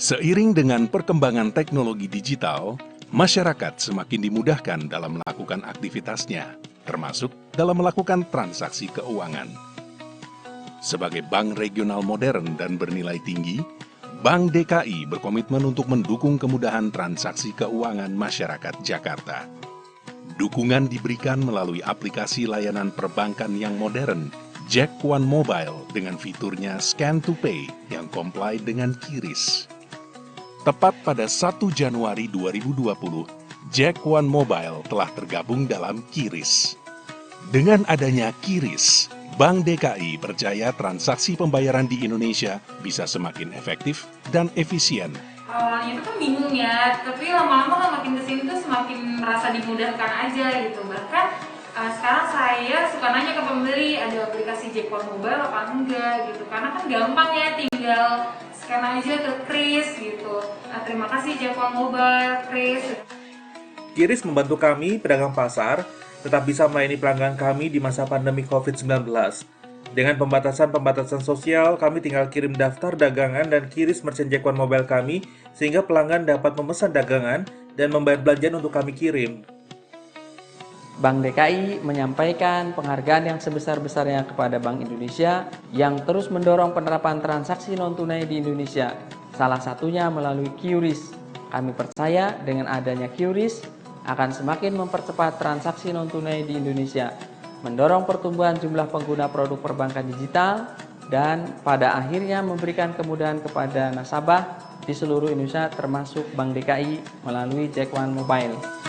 Seiring dengan perkembangan teknologi digital, masyarakat semakin dimudahkan dalam melakukan aktivitasnya, termasuk dalam melakukan transaksi keuangan. Sebagai bank regional modern dan bernilai tinggi, Bank DKI berkomitmen untuk mendukung kemudahan transaksi keuangan masyarakat Jakarta. Dukungan diberikan melalui aplikasi layanan perbankan yang modern, Jack One Mobile dengan fiturnya Scan to Pay yang comply dengan QRIS. Tepat pada 1 Januari 2020, Jack One Mobile telah tergabung dalam QRIS. Dengan adanya QRIS, Bank DKI percaya transaksi pembayaran di Indonesia bisa semakin efektif dan efisien. Awalnya itu kan bingung ya, tapi lama-lama kan makin kesini tuh semakin merasa dimudahkan aja gitu. Bahkan sekarang saya suka nanya ke pembeli, ada aplikasi Jack One Mobile apa enggak gitu. Karena kan gampang ya, tinggal scan aja ke QRIS gitu. Terima kasih Jack One Mobile, QRIS. QRIS membantu kami, pedagang pasar, tetap bisa melayani pelanggan kami di masa pandemi COVID-19. Dengan pembatasan sosial, kami tinggal kirim daftar dagangan dan QRIS merchant Jack One Mobile kami, sehingga pelanggan dapat memesan dagangan dan membayar belanjaan untuk kami kirim. Bank DKI menyampaikan penghargaan yang sebesar-besarnya kepada Bank Indonesia yang terus mendorong penerapan transaksi non-tunai di Indonesia, salah satunya melalui QRIS. Kami percaya dengan adanya QRIS akan semakin mempercepat transaksi non-tunai di Indonesia, mendorong pertumbuhan jumlah pengguna produk perbankan digital, dan pada akhirnya memberikan kemudahan kepada nasabah di seluruh Indonesia termasuk Bank DKI melalui Jack One Mobile.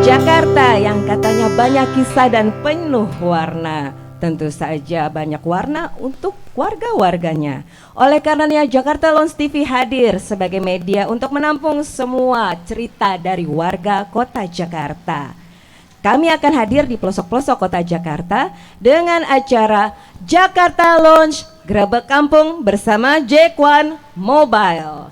Jakarta yang katanya banyak kisah dan penuh warna. Tentu saja banyak warna untuk warga-warganya. Oleh karenanya Jakarta Lounge TV hadir sebagai media untuk menampung semua cerita dari warga kota Jakarta. Kami akan hadir di pelosok-pelosok kota Jakarta dengan acara Jakarta Lounge Grebek Kampung bersama Jack One Mobile.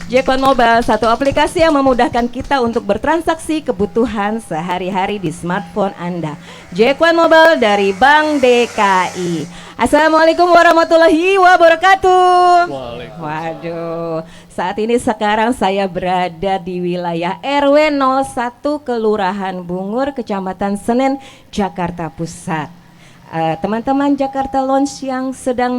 Jack One Mobile, satu aplikasi yang memudahkan kita untuk bertransaksi kebutuhan sehari-hari di smartphone Anda. Jack One Mobile dari Bank DKI. Assalamualaikum warahmatullahi wabarakatuh. Waduh, saat ini sekarang saya berada di wilayah RW 01 Kelurahan Bungur, Kecamatan Senen, Jakarta Pusat. teman-teman Jakarta Lounge yang sedang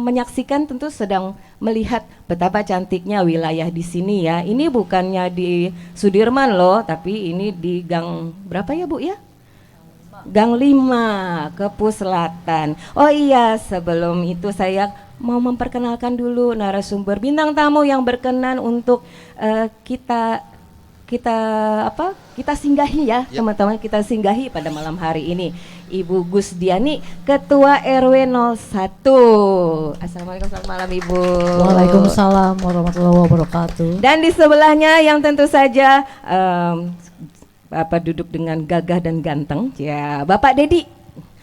menyaksikan tentu sedang melihat betapa cantiknya wilayah di sini ya. Ini bukannya di Sudirman loh, tapi ini di Gang berapa ya Bu ya? Gang 5, Kepu Selatan. Oh iya, sebelum itu saya mau memperkenalkan dulu narasumber bintang tamu yang berkenan untuk kita singgahi ya, teman-teman, kita singgahi pada malam hari ini. Ibu Gusdiani, Ketua RW 01. Assalamualaikum, selamat malam Ibu. Waalaikumsalam warahmatullahi wabarakatuh. Dan di sebelahnya yang tentu saja Bapak duduk dengan gagah dan ganteng, ya Bapak Dedi.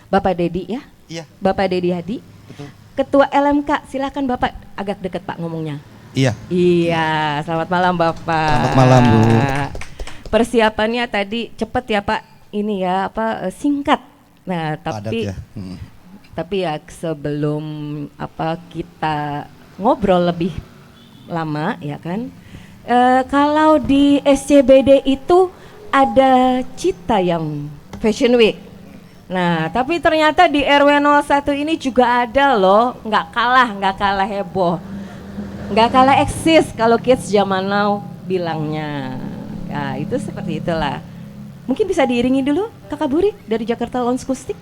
Bapak Dedi ya? Iya. Bapak Dedi Hadi. Betul. Ketua LMK, silakan Bapak agak dekat Pak ngomongnya. Iya. Iya, selamat malam Bapak. Selamat malam, Bu. Persiapannya tadi cepet ya Pak, ini ya singkat. Nah, Padat tapi ya. tapi ya sebelum kita ngobrol lebih lama ya kan. Kalau di SCBD itu ada Citayam Fashion Week. Nah, tapi ternyata di RW 01 ini juga ada loh, nggak kalah heboh. Nggak kalah eksis kalau kids zaman now bilangnya. Ya itu seperti itulah. Mungkin bisa diiringi dulu Kakak Buri dari Jakarta Lounge Kustik.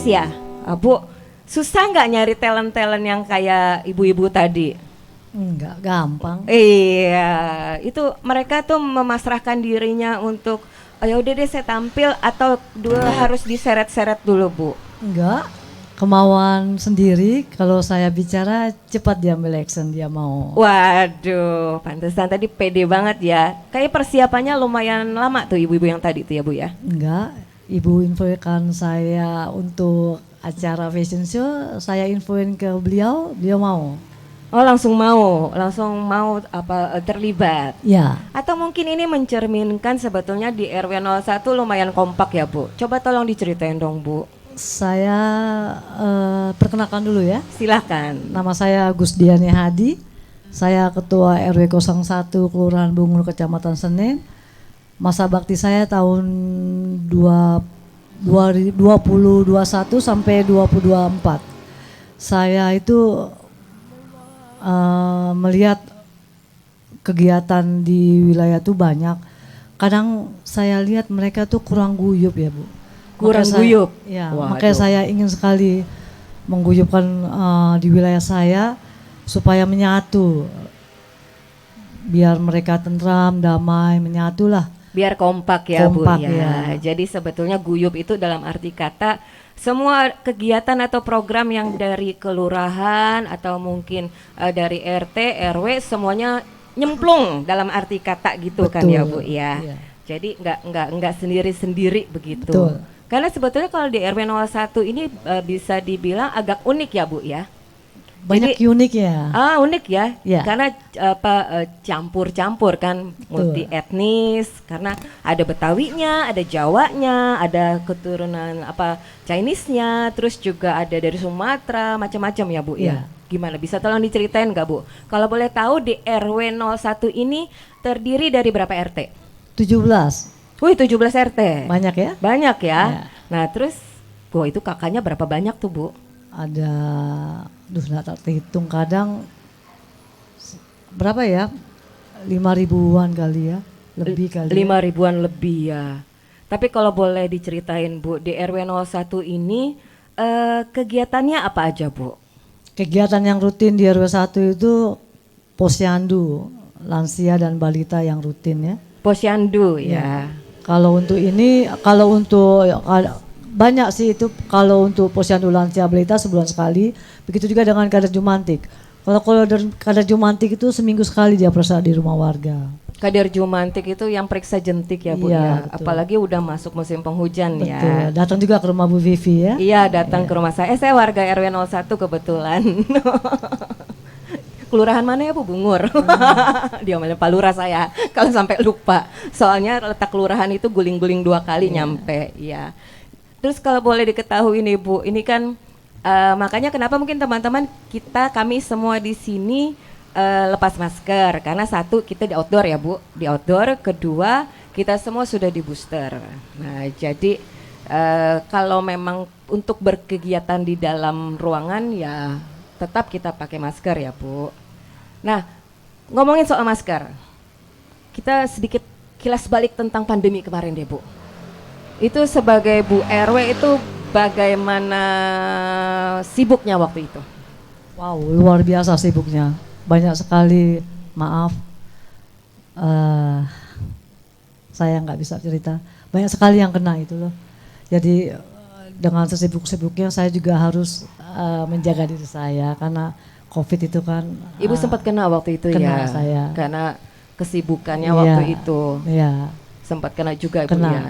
Ya, Bu, susah nggak nyari talent-talent yang kayak ibu-ibu tadi? Enggak, gampang. Iya, itu mereka tuh memasrahkan dirinya untuk, oh, ya udah deh saya tampil atau harus diseret-seret dulu, Bu? Enggak, kemauan sendiri. Kalau saya bicara cepat diambil action, dia mau. Waduh, pantesan tadi pede banget ya. Kayak persiapannya lumayan lama tuh ibu-ibu yang tadi tuh ya, Bu ya? Enggak, Ibu infokan saya untuk acara fashion show, saya infoin ke beliau, beliau mau. Oh, langsung mau terlibat. Ya. Atau mungkin ini mencerminkan sebetulnya di RW 01 lumayan kompak ya, Bu. Coba tolong diceritain dong, Bu. Saya perkenalkan dulu ya. Silahkan. Nama saya Gusdiani Hadi. Saya Ketua RW 01 Kelurahan Bungur, Kecamatan Senen. Masa bakti saya tahun 2021 sampai 2024. Saya itu melihat kegiatan di wilayah itu banyak. Kadang saya lihat mereka tuh kurang guyup ya, Bu. Kurang guyup? Ya, makanya saya ingin sekali mengguyupkan di wilayah saya supaya menyatu. Biar mereka tentram, damai, menyatulah. Biar kompak ya, kompak, Bu ya. Jadi sebetulnya guyup itu dalam arti kata semua kegiatan atau program yang dari kelurahan atau mungkin dari RT, RW semuanya nyemplung dalam arti kata gitu. Betul. Kan ya, Bu ya. Iya. Jadi enggak sendiri-sendiri begitu. Betul. Karena sebetulnya kalau di RW 01 ini bisa dibilang agak unik ya, Bu ya. Banyak jadi, unik ya. Unik ya. Karena campur-campur kan, multi etnis. Karena ada Betawinya, ada Jawanya, ada keturunan Chinese-nya, terus juga ada dari Sumatera, macam-macam ya, Bu ya. Gimana? Bisa tolong diceritain nggak, Bu? Kalau boleh tahu di RW 01 ini terdiri dari berapa RT? 17. Wih, 17 RT. Banyak ya? Banyak ya. Ya. Nah, terus Bu, itu kakaknya berapa banyak tuh, Bu? Ada, nggak terhitung, kadang berapa ya? 5 ribuan kali ya, lebih kali. 5 ribuan lebih ya. Tapi kalau boleh diceritain Bu, di RW 01 ini kegiatannya apa aja Bu? Kegiatan yang rutin di RW 1 itu posyandu, lansia dan balita yang rutin ya. Posyandu ya. Kalau untuk ini, kalau untuk banyak sih itu, kalau untuk posyandu lansia balita sebulan sekali, begitu juga dengan kadar jumantik. Kalau kadar jumantik itu seminggu sekali dia periksa di rumah warga. Kadar jumantik itu yang periksa jentik ya Bu Iya, ya. betul. Apalagi udah masuk musim penghujan Betul. ya. Datang juga ke rumah Bu Vivi ya. Iya, datang ke rumah saya. Saya warga RW 01 kebetulan. Kelurahan mana ya Bu? Bungur. Diomelin Pak Lurah saya kalau sampai lupa. Soalnya letak kelurahan itu guling-guling 2 kali nyampe ya. Terus kalau boleh diketahui nih Bu, ini kan makanya kenapa mungkin teman-teman kami semua di sini lepas masker, karena satu kita di outdoor ya Bu, di outdoor. Kedua kita semua sudah di booster. Nah jadi kalau memang untuk berkegiatan di dalam ruangan ya tetap kita pakai masker ya Bu. Nah ngomongin soal masker, kita sedikit kilas balik tentang pandemi kemarin deh Bu. Itu sebagai Bu RW itu bagaimana sibuknya waktu itu? Wow, luar biasa sibuknya. Banyak sekali, maaf, saya nggak bisa cerita. Banyak sekali yang kena itu loh. Jadi dengan sesibuk-sibuknya saya juga harus menjaga diri saya karena COVID itu kan. Ibu sempat kena waktu itu kena ya? saya. Karena kesibukannya Iya, waktu itu. Iya. Sempat kena juga Ibu Kena. ya?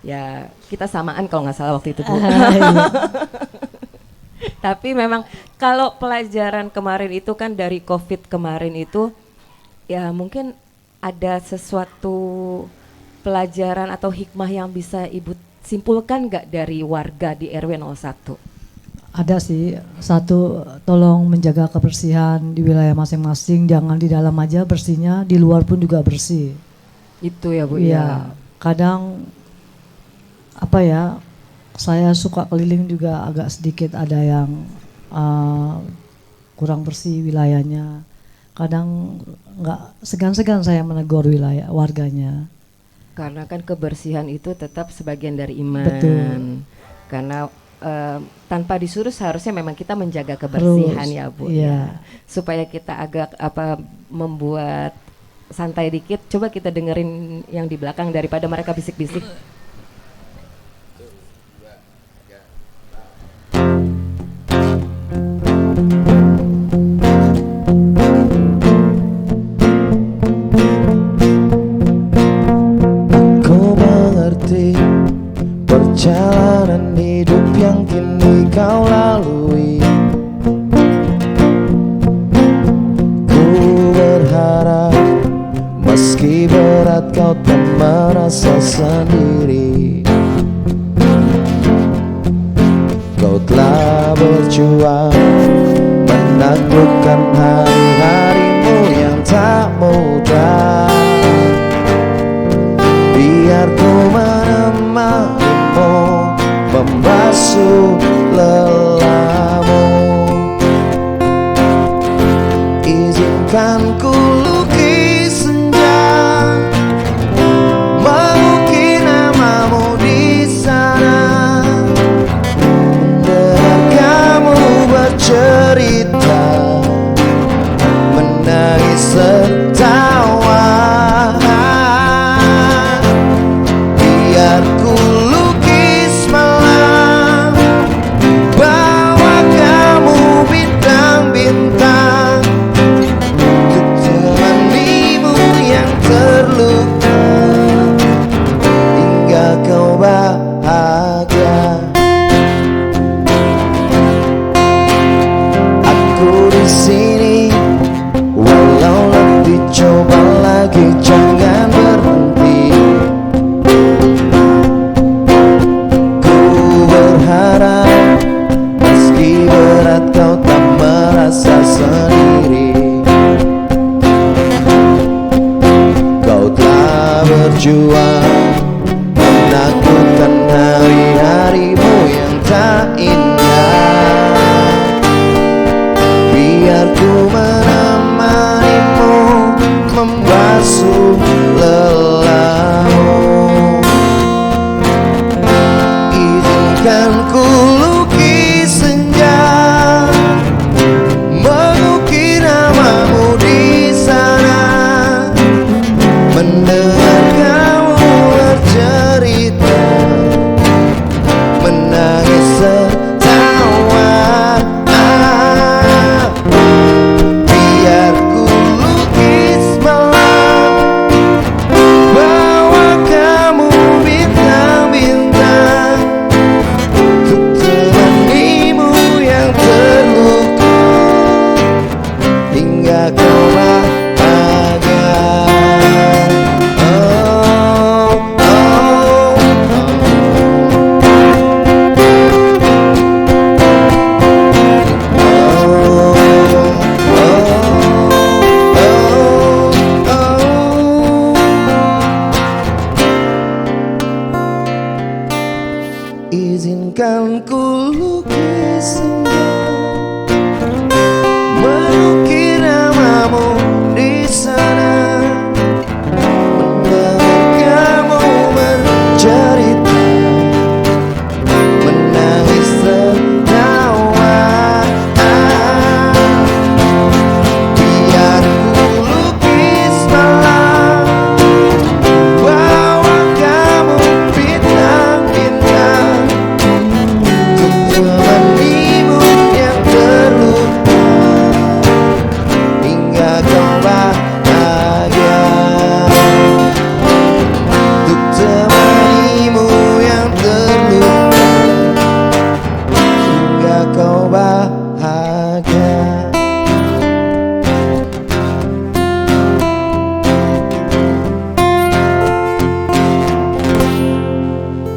Ya kita samaan kalau nggak salah waktu itu Bu. Iya. Tapi memang kalau pelajaran kemarin itu kan dari COVID kemarin itu ya mungkin ada sesuatu pelajaran atau hikmah yang bisa Ibu simpulkan nggak dari warga di RW 01? Ada sih, satu, tolong menjaga kebersihan di wilayah masing-masing, jangan di dalam aja bersihnya, di luar pun juga bersih. Itu ya Bu Iya, kadang apa ya, saya suka keliling juga agak sedikit ada yang kurang bersih wilayahnya. Kadang nggak segan-segan saya menegur wilayah warganya. Karena kan kebersihan itu tetap sebagian dari iman. Betul. Karena tanpa disuruh seharusnya memang kita menjaga kebersihan Harus, ya Bu iya. ya. Supaya kita agak membuat santai dikit. Coba kita dengerin yang di belakang daripada mereka bisik-bisik. Perjalanan hidup yang kini kau lalui, ku berharap meski berat kau tak merasa sendiri. Kau telah berjuang menaklukkan hari-harimu yang tak mudah. Biar ku menemanimu, membasuh lelahmu. Izinkan ku lukis senja, mengukir namamu di sana, mendengar kamu bercerita, menangis tertawa. Biar ku lukis malam, bawa kamu bintang-bintang, untuk temanimu yang terluka, hingga kau bahagia. Aku di sini, walau letih coba lagi, jangan berhenti. Berharap meski berat kau tak merasa sendiri. Kau telah kau bahagia. Oh, oh, izinkan ku lukis senja, melukir namamu di sana, mendengar kamu bercerita, menangis tertawa. Biar ku lukis malam, bawa kamu bintang-bintang, temanimu yang terluka hingga kau bahagia. Untuk temanimu yang terluka hingga kau bahagia.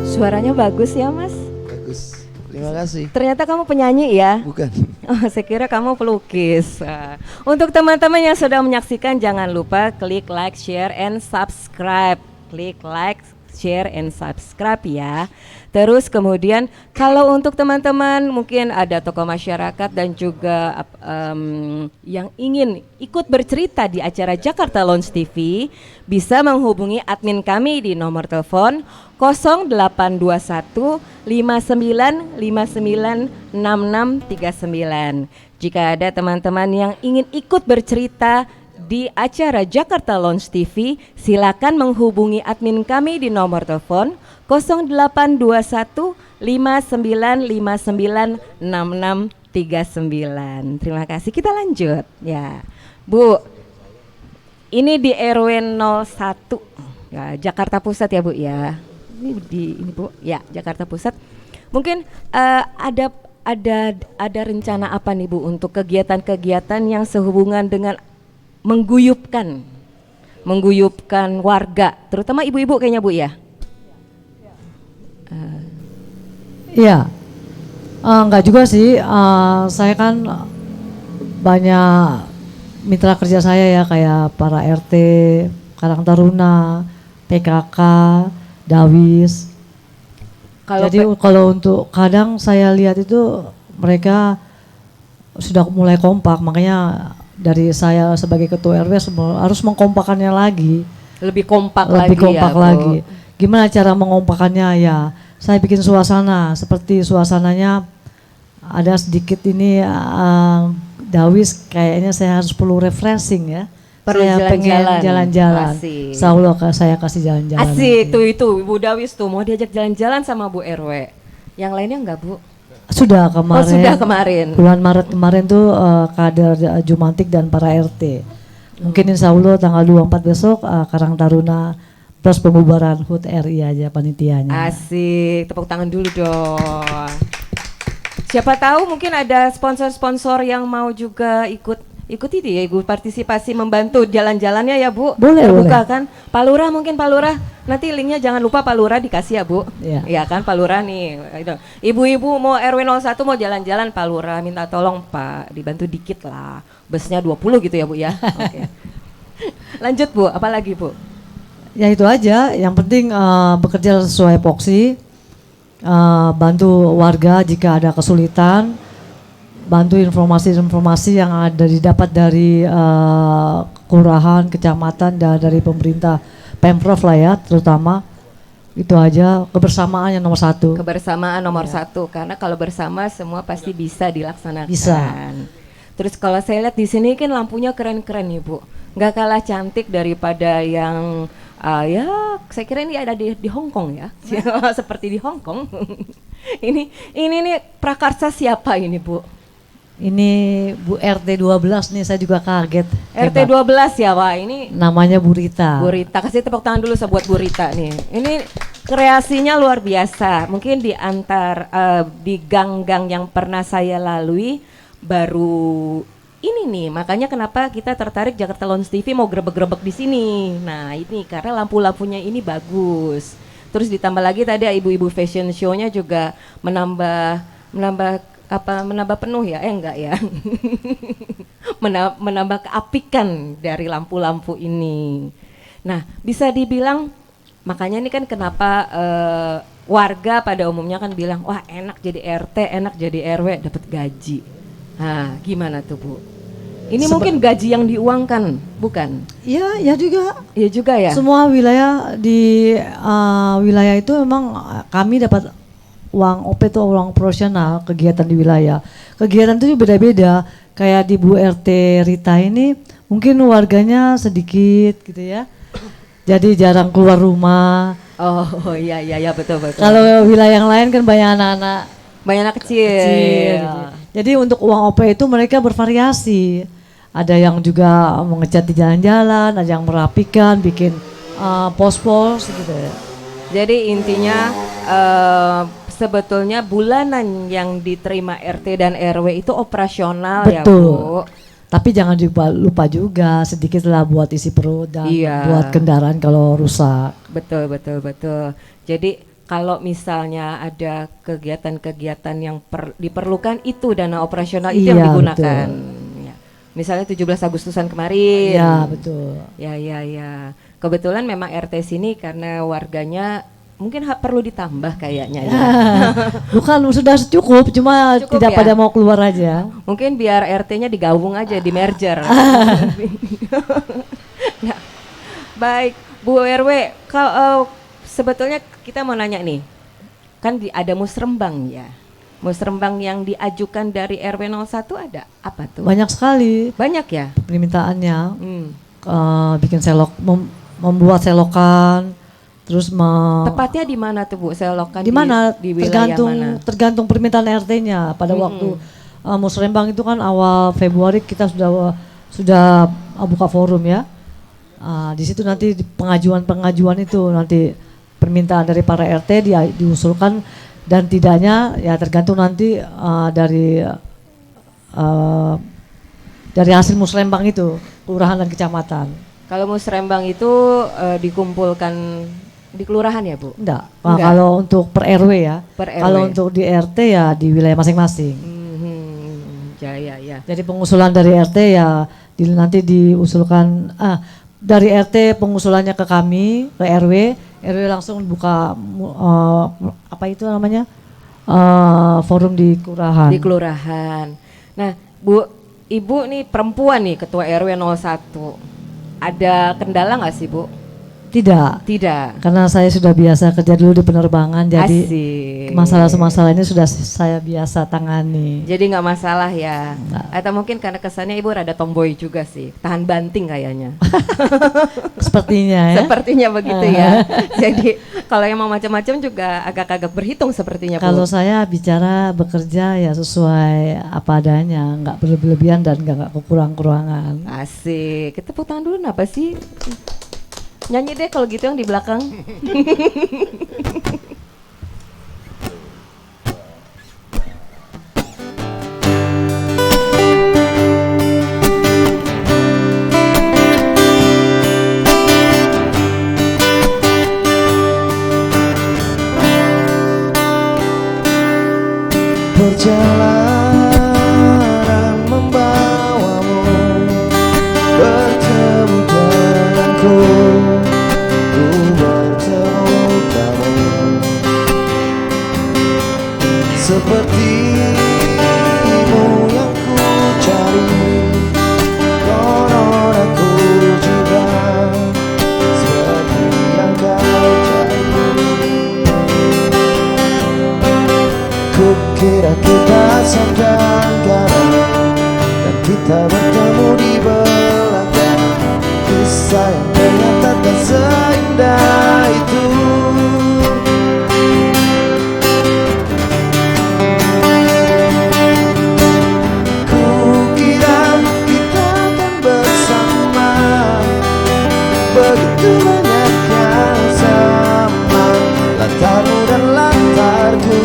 Suaranya bagus ya Mas. Bagus, terima kasih. Ternyata kamu penyanyi ya? Bukan. Oh, saya kira kamu pelukis. Untuk teman-teman yang sudah menyaksikan, jangan lupa klik like, share, and subscribe. Klik like, share, and subscribe ya. Terus kemudian kalau untuk teman-teman mungkin ada tokoh masyarakat dan juga yang ingin ikut bercerita di acara Jakarta Lounge TV, bisa menghubungi admin kami di nomor telepon 0821 5959 6639. Jika ada teman-teman yang ingin ikut bercerita di acara Jakarta Lounge TV, silakan menghubungi admin kami di nomor telepon 0821 5959 6639. Terima kasih. Kita lanjut ya. Bu, ini di RW 01 ya, Jakarta Pusat ya Bu ya. Ini Bu, ya Jakarta Pusat. Mungkin ada rencana apa nih Bu untuk kegiatan-kegiatan yang sehubungan dengan mengguyupkan warga, terutama ibu-ibu kayaknya Bu ya? Iya, enggak juga sih. Saya kan banyak mitra kerja saya ya, kayak para RT, Karang Taruna, PKK, Dawis. Jadi kalau untuk kadang saya lihat itu mereka sudah mulai kompak, makanya dari saya sebagai ketua RW harus mengkompakannya lagi. Lebih kompak lagi. Gimana cara mengompakannya ya? Saya bikin suasana seperti suasananya ada sedikit ini Dawis kayaknya saya harus perlu refreshing ya. Saya pengen jalan-jalan. Insya Allah saya kasih jalan-jalan. Asik itu Bu Dawis tuh mau diajak jalan-jalan sama Bu RW. Yang lainnya enggak Bu? Sudah kemarin. Oh, sudah kemarin. Bulan Maret kemarin tuh kader Jumantik dan para RT. Mungkin insya Allah tanggal 24 besok Karang Taruna plus pembubaran HUT RI aja panitianya. Asik, tepuk tangan dulu dong. Siapa tahu mungkin ada sponsor-sponsor yang mau juga ikut itu ya, Ibu, partisipasi membantu jalan-jalannya ya Bu. Boleh. Kan Pak Lurah, mungkin Pak Lurah nanti linknya jangan lupa Pak Lurah dikasih ya Bu. Iya kan Pak Lurah nih itu. Ibu-ibu mau RW 01 mau jalan-jalan, Pak Lurah minta tolong Pak dibantu dikit lah, busnya 20 gitu ya Bu ya. Oke. Lanjut Bu, apa lagi Bu? Ya itu aja, yang penting bekerja sesuai epoksi, bantu warga jika ada kesulitan, bantu informasi-informasi yang ada didapat dari kelurahan, kecamatan, dan dari pemerintah Pemprov lah ya, terutama itu aja. Kebersamaan yang nomor satu. Kebersamaan nomor satu, karena kalau bersama semua pasti bisa dilaksanakan. Bisa. Terus kalau saya lihat di sini kan lampunya keren-keren nih Bu, nggak kalah cantik daripada yang ya saya kira ini ada di Hong Kong ya, seperti di Hong Kong. ini nih prakarsa siapa ini Bu? Ini Bu RT 12 nih, saya juga kaget. RT 12 ya, wah ini namanya Bu Rita. Bu Rita, kasih tepuk tangan dulu buat Bu Rita nih. Ini kreasinya luar biasa. Mungkin di antar di gang-gang yang pernah saya lalui baru ini nih, makanya kenapa kita tertarik Jakarta Lounge TV mau grebek-grebek di sini. Nah ini karena lampu-lampunya ini bagus. Terus ditambah lagi tadi ibu-ibu fashion show-nya juga menambah penuh ya? Enggak ya. menambah keapikan dari lampu-lampu ini. Nah bisa dibilang makanya ini kan kenapa warga pada umumnya kan bilang wah enak jadi RT, enak jadi RW dapat gaji. Nah, gimana tuh Bu? Ini mungkin gaji yang diuangkan, bukan? Iya, ya juga. Iya juga ya. Semua wilayah di wilayah itu memang kami dapat uang OP itu uang operasional kegiatan di wilayah. Kegiatan itu beda-beda. Kayak di Bu RT Rita ini mungkin warganya sedikit gitu ya. Jadi jarang keluar rumah. Oh iya betul. Kalau wilayah yang lain kan banyak anak-anak. Banyak anak kecil. Jadi untuk uang OP itu mereka bervariasi. Ada yang juga mengecat di jalan-jalan, ada yang merapikan, bikin pos-pos gitu ya. Jadi intinya sebetulnya bulanan yang diterima RT dan RW itu operasional. Betul. Ya Bu. Tapi jangan lupa juga sedikitlah buat isi perut dan buat kendaraan kalau rusak. Betul. Jadi kalau misalnya ada kegiatan-kegiatan yang diperlukan itu dana operasional itu yang digunakan. Ya. Misalnya 17 Agustusan kemarin. Iya, betul. Ya. Kebetulan memang RT sini karena warganya mungkin perlu ditambah kayaknya ya. Bukan, sudah cukup, cuma Cukup tidak ya? pada mau keluar aja. Mungkin biar RT-nya digabung aja, di merger. Ya. Baik, Bu RW, kalau sebetulnya kita mau nanya nih, kan ada musrembang ya. Musrembang yang diajukan dari RW 01 ada apa tuh? Banyak sekali Banyak ya? permintaannya. Bikin membuat selokan, terus Tepatnya di mana tuh Bu selokan? di mana? Di wilayah mana? Tergantung permintaan RT-nya. Pada waktu musrembang itu kan awal Februari kita sudah buka forum ya. Di situ nanti pengajuan itu nanti permintaan dari para RT diusulkan dan tidaknya ya tergantung nanti dari hasil musrembang itu kelurahan dan kecamatan. Kalau musrembang itu dikumpulkan di kelurahan ya Bu? Enggak. Kalau untuk per RW ya. Per RW. Kalau untuk di RT ya di wilayah masing-masing. Ya. Jadi pengusulan dari RT ya nanti diusulkan dari RT pengusulannya ke kami, ke RW langsung buka apa itu namanya? Forum di kelurahan. Di kelurahan. Nah, Bu, Ibu nih perempuan nih ketua RW 01. Ada kendala nggak sih Bu? Tidak. Karena saya sudah biasa kerja dulu di penerbangan, jadi masalah-masalah ini sudah saya biasa tangani. Jadi nggak masalah ya? Enggak. Atau mungkin karena kesannya Ibu rada tomboy juga sih, tahan banting kayaknya. Sepertinya ya. Sepertinya begitu ya. Jadi kalau yang mau macam-macam juga agak-agak berhitung sepertinya Bu. Kalau saya bicara bekerja ya sesuai apa adanya, nggak berlebihan dan nggak kekurangan-kurangan. Asik. Kita tepuk tangan dulu apa sih? Nyanyi deh kalau gitu yang di belakang. Perjalanan membawamu bertemu denganku, ku bertemu kamu. Sepertimu yang ku cari, konon aku juga seperti yang kau cari. Kukira kita sedang garam dan kita bertemu di belakang. Kisah yang ternyata tak seindah itu. Kukira kita akan bersama, begitu banyak yang sama, latarmu dan latarku.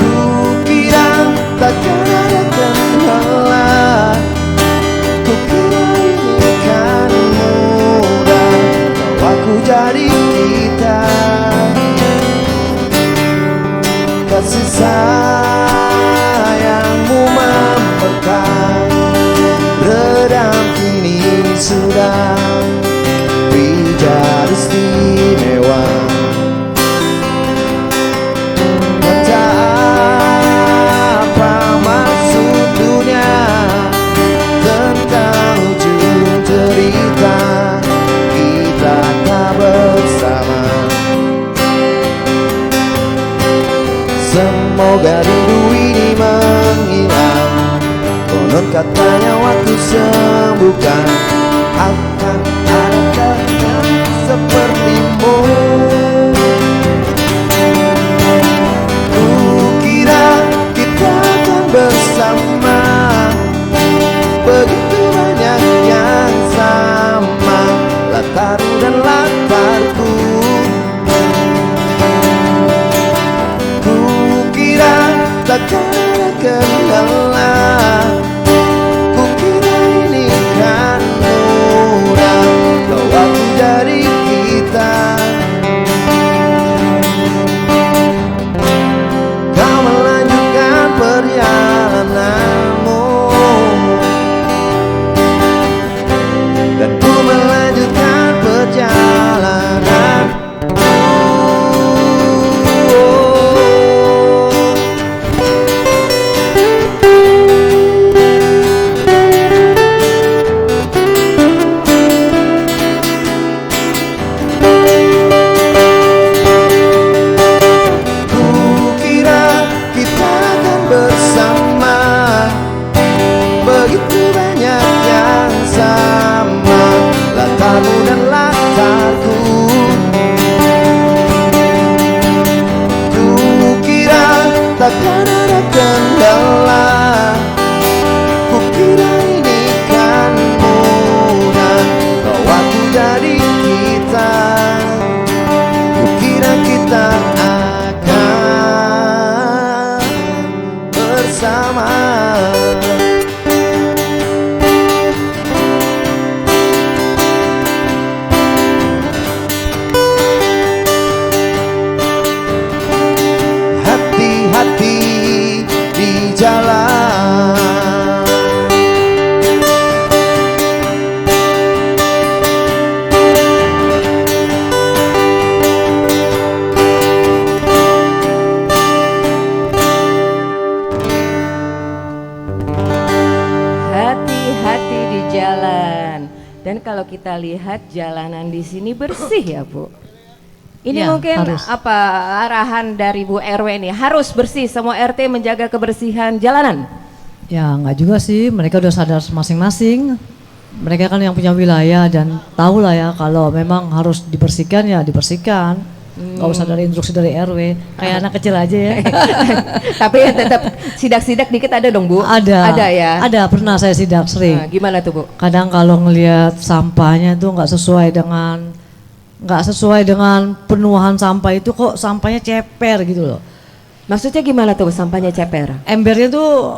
Kukira takkan katanya waktu sembuhkan akan ada yang sepertimu. Kukira kita akan bersama, begitu banyak yang sama, latarmu dan latarku. Kukira takkan ada kendala, kukira ini kan mudah, kau waktu dari kita. Kau melanjutkan perjalananmu dan ku melanjutkan perjalanan. Kukira kita akan bersama, begitu banyak yang sama, latarmu dan latarku. Kukira takkan ada kendala, kukira ini kan mudah, kau waktu dari kita. Kukira kita akan bersama. Hati-hati di jalan. Hati-hati di jalan. Dan kalau kita lihat jalanan di sini bersih ya Bu. Ini Ya, mungkin harus. apa arahan dari Bu RW ini harus bersih, semua RT menjaga kebersihan jalanan. Ya nggak juga sih, mereka udah sadar masing-masing. Mereka kan yang punya wilayah dan tahu lah ya kalau memang harus dibersihkan ya dibersihkan. Nggak usah dari instruksi dari RW, kayak anak kecil aja ya. Tapi ya tetap sidak-sidak dikit ada dong Bu? Ada. Ada ya? Ada, pernah saya sidak sering. Nah, gimana tuh Bu? Kadang kalau ngelihat sampahnya tuh nggak sesuai dengan penuhan sampah itu, kok sampahnya ceper gitu loh. Maksudnya gimana tuh sampahnya ceper? Embernya tuh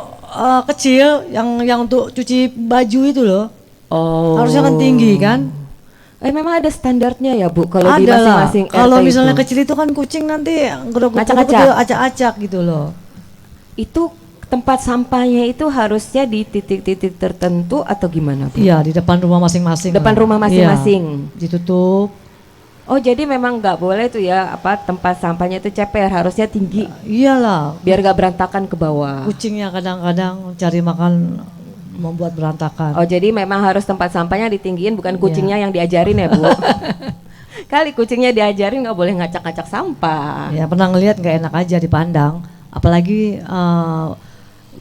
kecil, yang untuk cuci baju itu loh. Oh. Harusnya kan tinggi kan? Memang ada standarnya ya Bu kalau di Ada lah. masing-masing RT Kalau misalnya itu. kecil itu kan kucing nanti Ngacak-ngacak. acak-acak gitu loh. Itu tempat sampahnya itu harusnya di titik-titik tertentu atau gimana Bu? Iya, di depan rumah masing-masing. Depan lah. rumah masing-masing. Iya, ditutup. Oh jadi memang nggak boleh tuh ya apa tempat sampahnya itu ceper, harusnya tinggi Iyalah. biar nggak berantakan ke bawah. Kucingnya kadang-kadang cari makan membuat berantakan. Oh jadi memang harus tempat sampahnya ditinggiin, bukan Iya. kucingnya yang diajarin ya Bu? Kali kucingnya diajarin nggak boleh ngacak-ngacak sampah. Ya pernah ngelihat nggak enak aja dipandang. Apalagi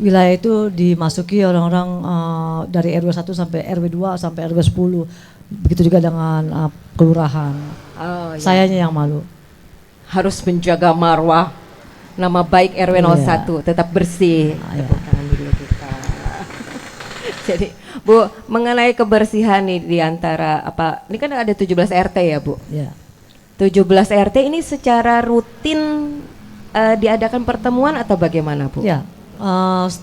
wilayah itu dimasuki orang-orang dari RW 1 sampai RW 2 sampai RW 10. Begitu juga dengan kelurahan. Oh, iya. Sayanya yang malu. Harus menjaga marwah nama baik RW 01 tetap bersih. Iya. Tepuk tangan dulu kita. Jadi Bu, mengenai kebersihan nih di antara apa? Ini kan ada 17 RT ya Bu. Ya. 17 RT ini secara rutin diadakan pertemuan atau bagaimana Bu? Ya. 3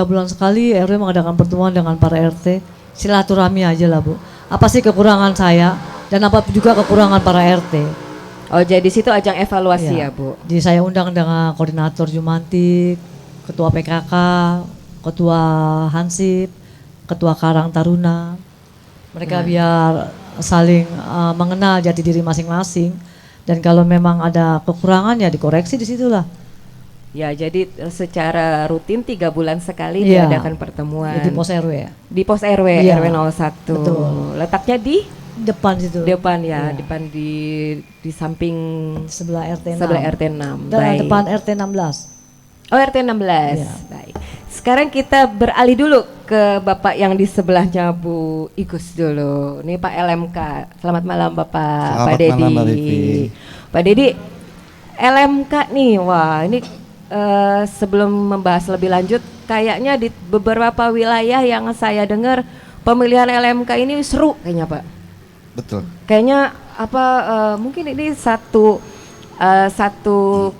bulan sekali RW mengadakan pertemuan dengan para RT. Silaturahmi aja lah Bu. Apa sih kekurangan saya dan apa juga kekurangan para RT. Oh jadi situ ajang evaluasi ya Bu? Jadi saya undang dengan koordinator Jumantik, ketua PKK, ketua Hansip, ketua Karang Taruna. Mereka biar saling mengenal jati diri masing-masing. Dan kalau memang ada kekurangan ya dikoreksi di situlah. Ya jadi secara rutin 3 bulan sekali Iya. diadakan pertemuan. Di pos RW ya. Di pos RW, Iya. RW 01. Betul. Letaknya di Depan situ. depan ya, Iya. depan di samping Sebelah RT 6. sebelah RT 6. Dan depan RT 16. Oh RT 16. Iya. Baik. Sekarang kita beralih dulu ke Bapak yang di sebelahnya Bu Igus dulu. Ini Pak LMK. Selamat malam Bapak. Pak Selamat Dedi. malam, Mbak Vivi. Pak Dedi, LMK nih, wah ini sebelum membahas lebih lanjut, kayaknya di beberapa wilayah yang saya dengar pemilihan LMK ini seru kayaknya Pak. Betul. Kayaknya mungkin ini satu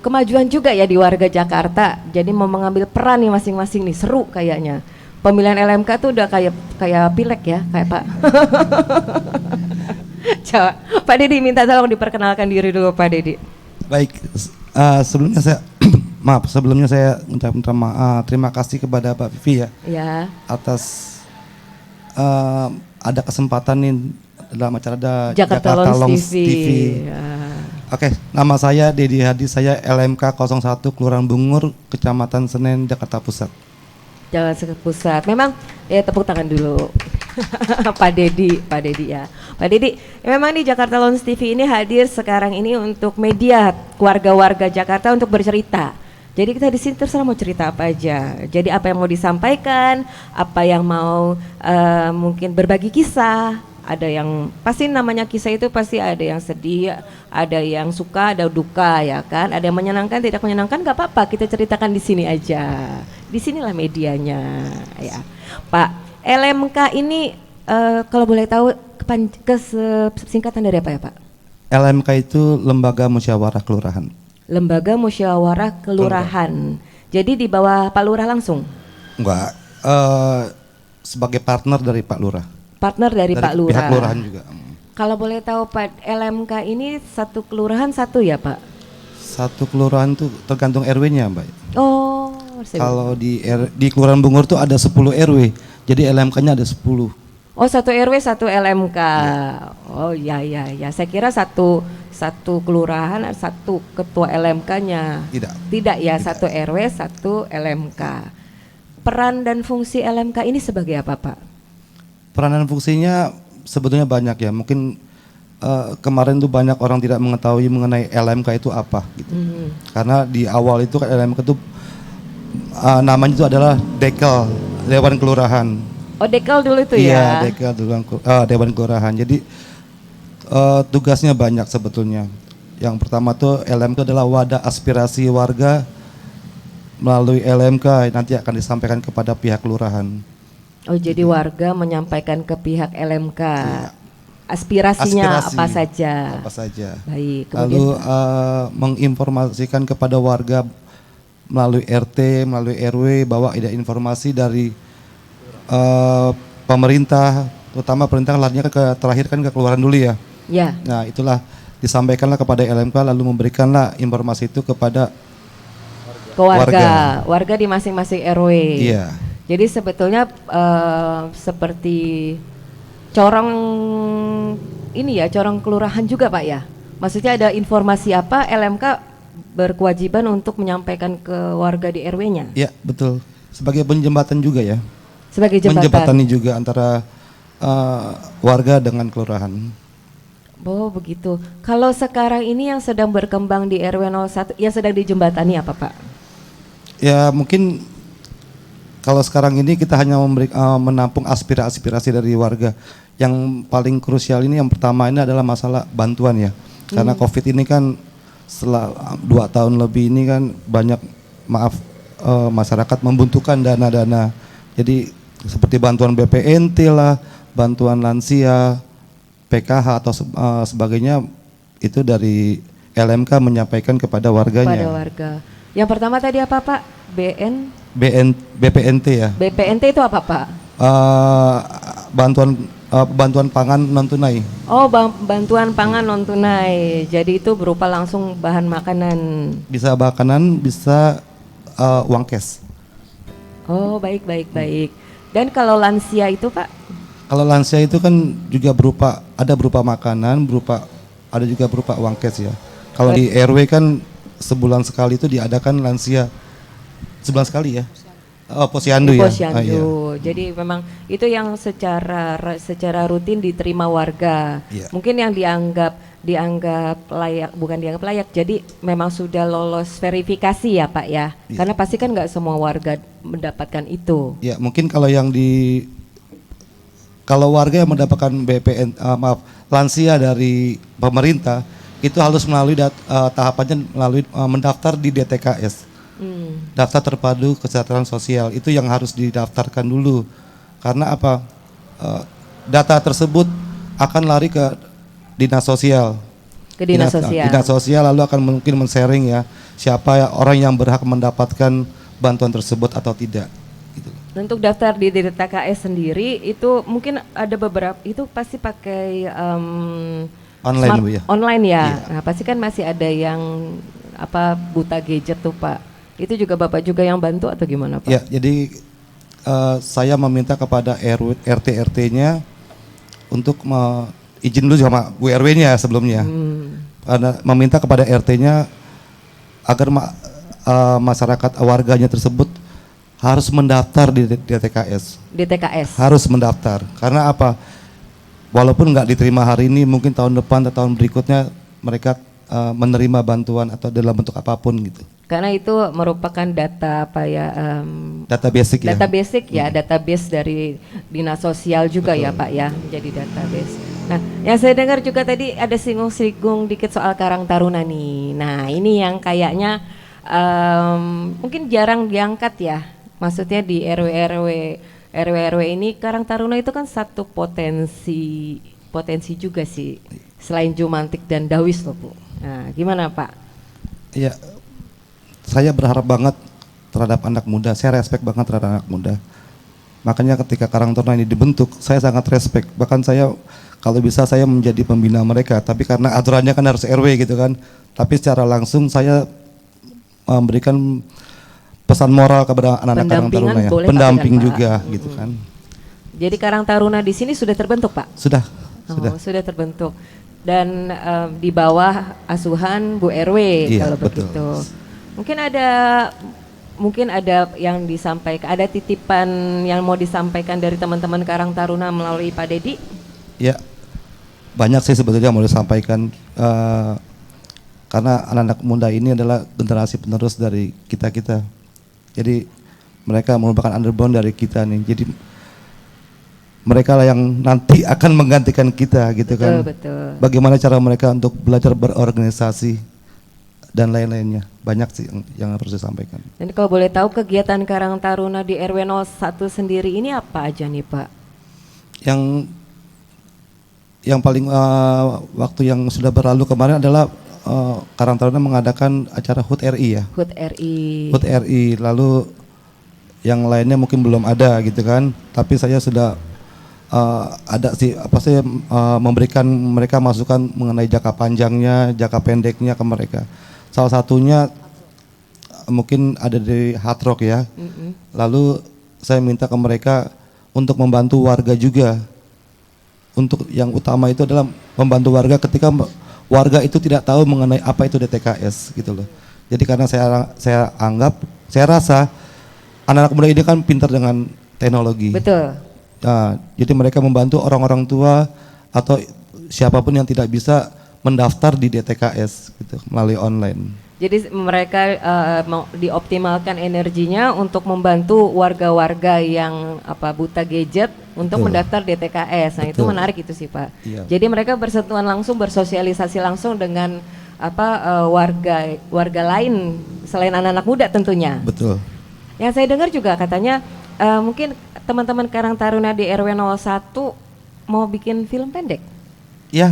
kemajuan juga ya di warga Jakarta. Jadi mau mengambil peran nih masing-masing nih, seru kayaknya. Pemilihan LMK tuh udah kayak pileg ya, kayak Pak. Coba Pak Dedi minta tolong diperkenalkan diri dulu Pak Dedi. Baik, sebelumnya saya sebelumnya saya terima kasih kepada Pak Vivi ya, Ya. atas ada kesempatan nih dalam acara Jakarta Launch TV. Ya. Oke, nama saya Dedi Hadi, saya LMK 01 Kelurahan Bungur, Kecamatan Senen, Jakarta Pusat. Jalan ke pusat. Memang ya tepuk tangan dulu. Pak Dedi ya. Pak Dedi, memang di Jakarta Launch TV ini hadir sekarang ini untuk media warga-warga Jakarta untuk bercerita. Jadi kita di sini terserah mau cerita apa aja. Jadi apa yang mau disampaikan, apa yang mau mungkin berbagi kisah. Ada yang pasti namanya kisah itu pasti ada yang sedih, ada yang suka, ada duka ya kan. Ada yang menyenangkan, tidak menyenangkan nggak apa-apa. Kita ceritakan di sini aja. Di sinilah medianya ya. Pak, LMK ini kalau boleh tahu singkatan dari apa ya Pak? LMK itu Lembaga Musyawarah Kelurahan. Lembaga Musyawarah Kelurahan. Jadi di bawah Pak Lurah langsung? Enggak, sebagai partner dari Pak Lurah. Partner dari Pak Lurah. Pihak kelurahan juga. Kalau boleh tahu Pak, LMK ini satu kelurahan satu ya Pak? Satu kelurahan tuh tergantung RW-nya, Mbak. Oh, kalau di Kelurahan Bungur tuh ada 10 RW. Jadi LMK-nya ada 10. Oh, satu RW satu LMK. Oh ya. Saya kira satu kelurahan satu ketua LMK-nya. Tidak ya, satu RW satu LMK. Peran dan fungsi LMK ini sebagai apa Pak? Peran dan fungsinya sebetulnya banyak ya. Mungkin kemarin tuh banyak orang tidak mengetahui mengenai LMK itu apa gitu. Karena di awal itu kan LMK itu namanya itu adalah Dekel, Dewan Kelurahan. Oh, Dekel dulu itu ya? ya? Iya, Dekel Dewan Kelurahan. Jadi tugasnya banyak sebetulnya. Yang pertama tuh LMK adalah wadah aspirasi warga. Melalui LMK nanti akan disampaikan kepada pihak kelurahan. Oh, jadi warga menyampaikan ke pihak LMK. Iya. Aspirasinya apa saja? Apa saja. Baik. Lalu menginformasikan kepada warga melalui RT, melalui RW bahwa ada informasi dari pemerintah, terutama pemerintah terakhir kan ke kelurahan dulu ya. Ya. Nah, itulah disampaikanlah kepada LMK lalu memberikanlah informasi itu kepada warga di masing-masing RW. Iya. Jadi sebetulnya seperti corong ini ya, corong kelurahan juga Pak ya. Maksudnya ada informasi apa LMK berkewajiban untuk menyampaikan ke warga di RW-nya. Iya, betul. Sebagai penjembatan juga ya. Sebagai jembatan. Menjembatani juga antara warga dengan kelurahan. Oh, begitu. Kalau sekarang ini yang sedang berkembang di RW 01 yang sedang dijembatani apa Pak? Ya, mungkin kalau sekarang ini kita hanya menampung aspirasi dari warga. Yang paling krusial ini yang pertama ini adalah masalah bantuan ya. Karena COVID ini kan setelah 2 tahun lebih ini kan banyak masyarakat membutuhkan dana-dana. Jadi seperti bantuan BPNT lah, bantuan lansia, PKH atau sebagainya itu dari LMK menyampaikan kepada warganya. Kepada warga. Yang pertama tadi apa Pak? BPNT ya. BPNT itu apa Pak? Bantuan pangan non tunai. Oh, bantuan pangan non tunai. Jadi itu berupa langsung bahan makanan. Bisa makanan, bisa uang cash. Oh, baik. Dan kalau lansia itu Pak? Kalau lansia itu kan juga berupa makanan, ada juga berupa uang cash ya. Kalau di RW kan sebulan sekali itu diadakan lansia. Sebulan sekali ya. Oh, posyandu ya. Posyandu. Jadi memang itu yang secara rutin diterima warga. Iya. Mungkin yang dianggap dianggap layak, bukan dianggap layak, jadi memang sudah lolos verifikasi ya Pak ya? Iya. Karena pasti kan nggak semua warga mendapatkan itu. Ya mungkin kalau warga yang mendapatkan lansia dari pemerintah itu harus melalui tahapannya melalui mendaftar di DTKS. Daftar terpadu kesejahteraan sosial itu yang harus didaftarkan dulu. Karena apa? Data tersebut akan lari ke dinas sosial. Ke dinas sosial. Dinas sosial lalu akan mungkin men-sharing ya siapa ya orang yang berhak mendapatkan bantuan tersebut atau tidak. Gitu. Untuk daftar di DTKS sendiri itu mungkin ada beberapa, itu pasti pakai Online Bu ya. online ya. Iya. Nah, pasti kan masih ada yang buta gadget tuh Pak. Itu juga Bapak juga yang bantu atau gimana Pak? Ya, jadi saya meminta kepada RT-RT-nya untuk izin dulu sama Bu RW-nya sebelumnya. Meminta kepada RT-nya agar masyarakat warganya tersebut harus mendaftar di DTKS. DTKS. Harus mendaftar. Karena apa? Walaupun nggak diterima hari ini, mungkin tahun depan atau tahun berikutnya mereka menerima bantuan atau dalam bentuk apapun gitu. Karena itu merupakan data apa ya? Data basic ya. Data basic ya, database dari dinas sosial juga. Betul. Ya Pak ya, menjadi database. Nah, yang saya dengar juga tadi ada singgung-singgung dikit soal Karang Taruna nih. Nah, ini yang kayaknya mungkin jarang diangkat ya. Maksudnya di RW-RW ini Karang Taruna itu kan satu potensi juga sih. Selain Jumantik dan Dawis loh Bu. Nah, gimana Pak? Iya, saya berharap banget terhadap anak muda. Saya respect banget terhadap anak muda. Makanya ketika Karang Taruna ini dibentuk, saya sangat respect. Bahkan saya kalau bisa saya menjadi pembina mereka. Tapi karena aturannya kan harus RW gitu kan. Tapi secara langsung saya memberikan pesan moral kepada anak-anak Karang Taruna ya. Pendamping juga gitu kan. Jadi Karang Taruna di sini sudah terbentuk Pak? Sudah. Sudah terbentuk. Dan di bawah asuhan Bu RW iya, kalau betul. begitu. Mungkin ada yang disampaikan, ada titipan yang mau disampaikan dari teman-teman Karang Taruna melalui Pak Dedi? Ya, banyak sih sebetulnya mau disampaikan karena anak-anak muda ini adalah generasi penerus dari kita-kita. Jadi mereka merupakan underbone dari kita nih. Jadi mereka lah yang nanti akan menggantikan kita gitu kan. Betul. Bagaimana cara mereka untuk belajar berorganisasi dan lain-lainnya. Banyak sih yang harus disampaikan. Dan kalau boleh tahu kegiatan Karang Taruna di RW 01 sendiri ini apa aja nih Pak? Yang paling waktu yang sudah berlalu kemarin adalah Karang Taruna mengadakan acara HUT RI ya. HUT RI. HUT RI, lalu yang lainnya mungkin belum ada gitu kan. Tapi saya sudah saya memberikan mereka masukan mengenai jangka panjangnya, jangka pendeknya ke mereka. Salah satunya mungkin ada dari Hard Rock ya. Lalu saya minta ke mereka untuk membantu warga juga. Untuk yang utama itu adalah membantu warga ketika warga itu tidak tahu mengenai apa itu DTKS gitu loh. Jadi karena saya rasa anak-anak muda ini kan pintar dengan teknologi. Betul. Nah, jadi mereka membantu orang-orang tua atau siapapun yang tidak bisa mendaftar di DTKS gitu melalui online. Jadi mereka dioptimalkan energinya untuk membantu warga-warga yang buta gadget untuk mendaftar DTKS. Nah, itu menarik itu sih Pak. Iya. Jadi mereka bersentuhan langsung, bersosialisasi langsung dengan warga lain selain anak-anak muda tentunya. Betul. Yang saya dengar juga katanya mungkin teman-teman Karang Taruna di RW 01 mau bikin film pendek. Ya.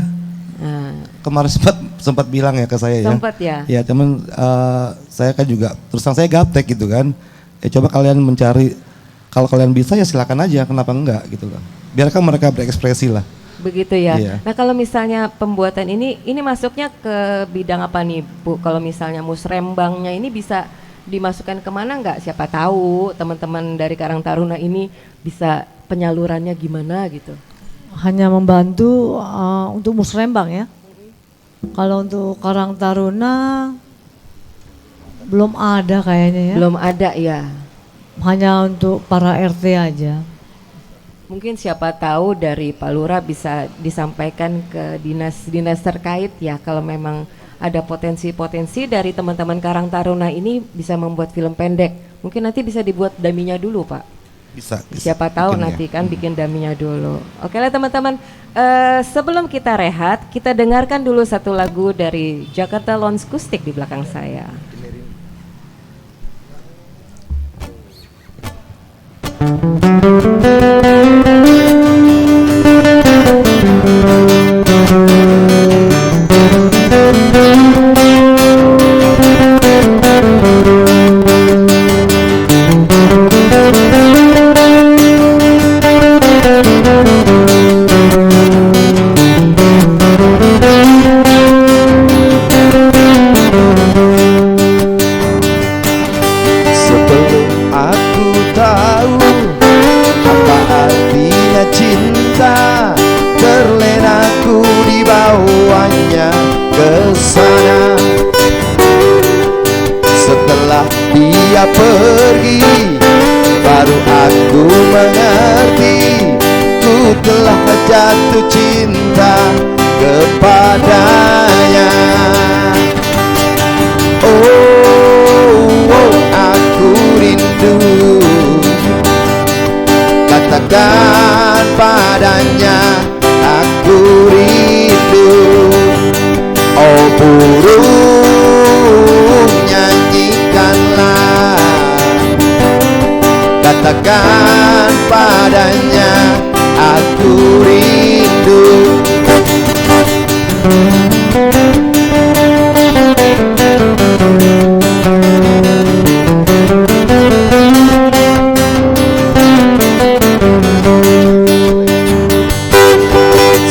Kemarin sempat bilang ya ke saya ya. Sempat ya. Ya, cuman saya kan juga terus terang saya gaptek gitu kan. Coba kalian mencari, kalau kalian bisa ya silakan aja, kenapa enggak gitu loh. Biarkan mereka berekspresi lah. Begitu ya. Iya. Nah, kalau misalnya pembuatan ini masuknya ke bidang apa nih Bu? Kalau misalnya musrembangnya ini bisa dimasukkan kemana nggak? Siapa tahu teman-teman dari Karang Taruna ini bisa penyalurannya gimana gitu. Hanya membantu untuk musrembang ya. Kalau untuk Karang Taruna belum ada kayaknya ya. Belum ada ya. Hanya untuk para RT aja. Mungkin siapa tahu dari Pak Lurah bisa disampaikan ke dinas-dinas terkait ya, kalau memang ada potensi-potensi dari teman-teman Karang Taruna ini bisa membuat film pendek. Mungkin nanti bisa dibuat daminya dulu, Pak. Bisa. Siapa tahu Bikin nanti ya. kan bikin daminya dulu. Oke lah teman-teman, sebelum kita rehat, kita dengarkan dulu satu lagu dari Jakarta Lounge Kustik di belakang saya. Sebelum aku tahu apa artinya cinta, terlena ku dibawanya ke sana. Setelah dia pergi, baru aku mengerti, ku telah jatuh cinta kepadanya. Oh, aku rindu, katakan padanya, aku rindu. Oh burung, nyanyikanlah, katakan padanya, aku rindu.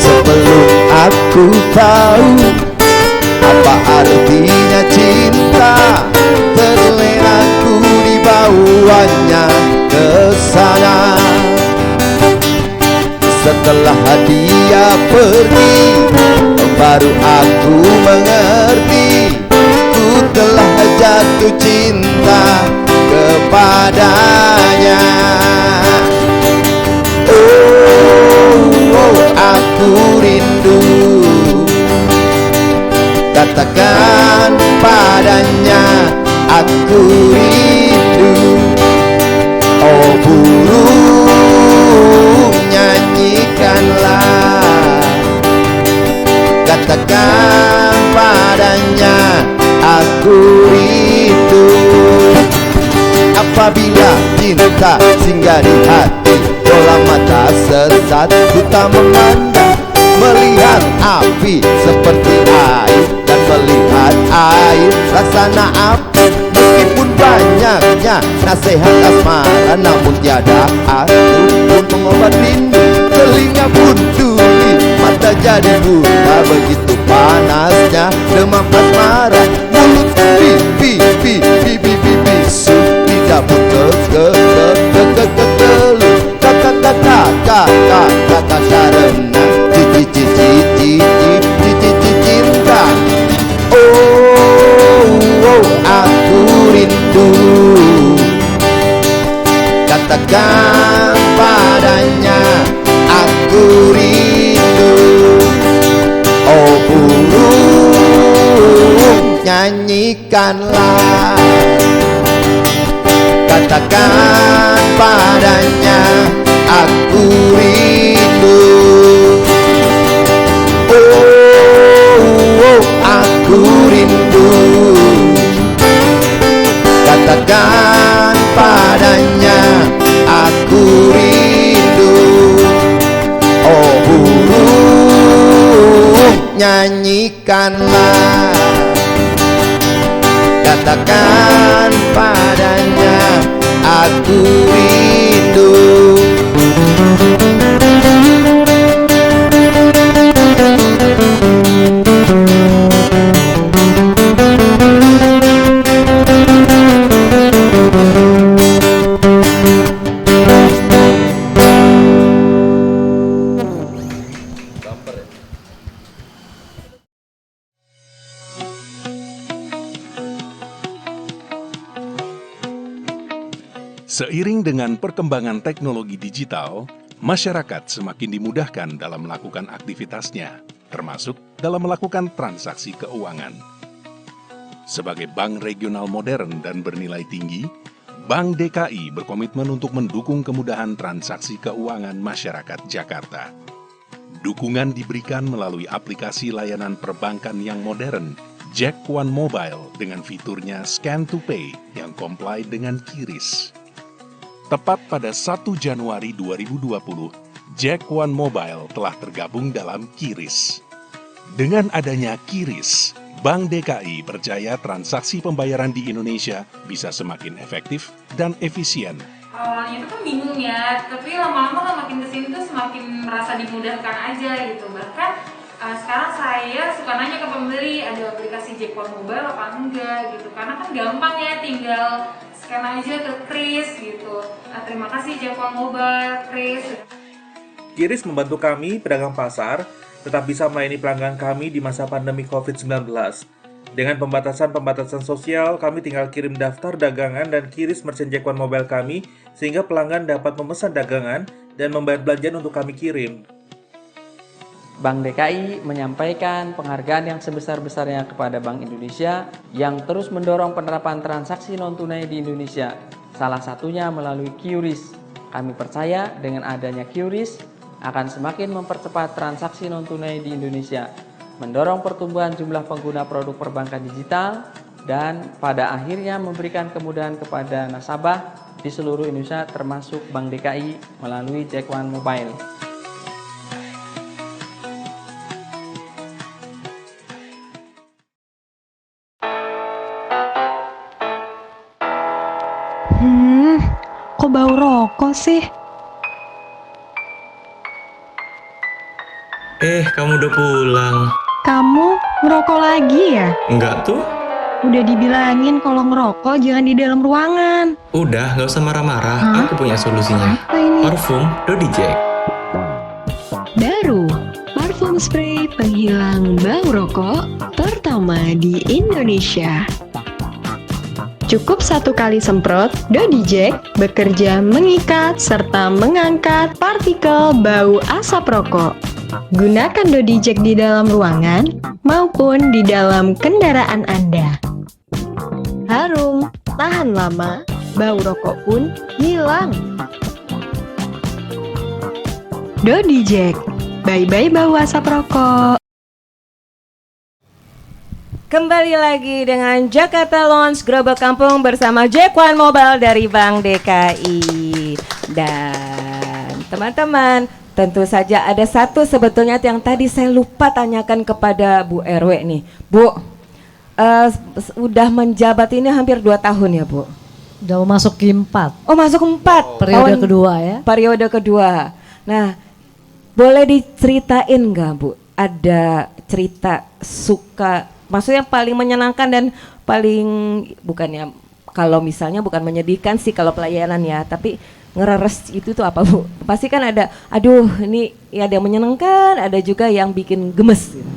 Sebelum aku tahu apa artinya cinta, terlena ku dibawanya ke sana. Setelah dia pergi, baru aku mengerti, ku telah jatuh cinta kepadanya. Oh, aku rindu, katakan padanya, aku rindu. Oh burung, nyanyikanlah, katakan padanya, aku rindu. Apabila cinta singgah di hati, bola mata sesat, ku tak memandang, melihat api seperti air, dan melihat air laksana api. Meskipun banyaknya nasihat asmara, namun tiada aku pun pengobat rindu. Telinga pun tuli, mata jadi buta, begitu panasnya demam asmara. Mulut bisu, tidak putus ketelu, kata karena cici cinta. Oh, aku rindu, katakan padanya, aku rindu. Oh burung, nyanyikanlah, katakan padanya, aku rindu. Oh, aku rindu, katakan padanya, aku rindu. Oh burung, nyanyikanlah, katakan padanya, aku rindu. Seiring dengan perkembangan teknologi digital, masyarakat semakin dimudahkan dalam melakukan aktivitasnya, termasuk dalam melakukan transaksi keuangan. Sebagai bank regional modern dan bernilai tinggi, Bank DKI berkomitmen untuk mendukung kemudahan transaksi keuangan masyarakat Jakarta. Dukungan diberikan melalui aplikasi layanan perbankan yang modern, Jack One Mobile dengan fiturnya Scan to Pay yang comply dengan QRIS. Tepat pada 1 Januari 2020, Jack One Mobile telah tergabung dalam QRIS. Dengan adanya QRIS, Bank DKI percaya transaksi pembayaran di Indonesia bisa semakin efektif dan efisien. Awalnya itu kan bingung ya, tapi lama-lama kan makin kesini tuh semakin merasa dimudahkan aja gitu. Bahkan sekarang saya suka nanya ke pembeli, ada aplikasi Jack One Mobile apa enggak gitu. Karena kan gampang ya, tinggal scan aja ke QRIS gitu. Terima kasih Jack One Mobile, QRIS. QRIS membantu kami, pedagang pasar, tetap bisa melayani pelanggan kami di masa pandemi COVID-19. Dengan pembatasan-pembatasan sosial, kami tinggal kirim daftar dagangan dan QRIS merchant Jack One Mobile kami, sehingga pelanggan dapat memesan dagangan dan membayar belanjaan untuk kami kirim. Bank DKI menyampaikan penghargaan yang sebesar-besarnya kepada Bank Indonesia yang terus mendorong penerapan transaksi non-tunai di Indonesia, salah satunya melalui QRIS. Kami percaya dengan adanya QRIS, akan semakin mempercepat transaksi non-tunai di Indonesia, mendorong pertumbuhan jumlah pengguna produk perbankan digital, dan pada akhirnya memberikan kemudahan kepada nasabah di seluruh Indonesia termasuk Bank DKI melalui Jack One Mobile. Kok bau rokok sih? Kamu udah pulang. Kamu ngerokok lagi ya? Enggak tuh. Udah dibilangin kalau ngerokok jangan di dalam ruangan. Udah, gak usah marah-marah. Aku punya solusinya. Apa ini? Parfum Dodi Jack. Baru, parfum spray penghilang bau rokok pertama di Indonesia. Cukup 1 kali semprot, Dodi Jack bekerja mengikat serta mengangkat partikel bau asap rokok. Gunakan Dodi Jack di dalam ruangan maupun di dalam kendaraan Anda. Harum, tahan lama, bau rokok pun hilang. Dodi Jack, bye-bye bau asap rokok. Kembali lagi dengan Jakarta Launch Gerobak Kampung bersama Jack One Mobile dari Bank DKI. Dan teman-teman, tentu saja ada satu sebetulnya yang tadi saya lupa tanyakan kepada Bu RW nih. Bu, udah menjabat ini hampir 2 tahun ya Bu? Udah masuk ke 4. Oh masuk 4. Periode kedua ya. Periode kedua. Nah, boleh diceritain nggak Bu? Ada cerita suka, maksudnya paling menyenangkan dan paling, bukannya kalau misalnya bukan menyedihkan sih kalau pelayanan ya, tapi ngereres itu tuh apa Bu? Pasti kan ada, aduh ini ya ada yang menyenangkan, ada juga yang bikin gemes gitu.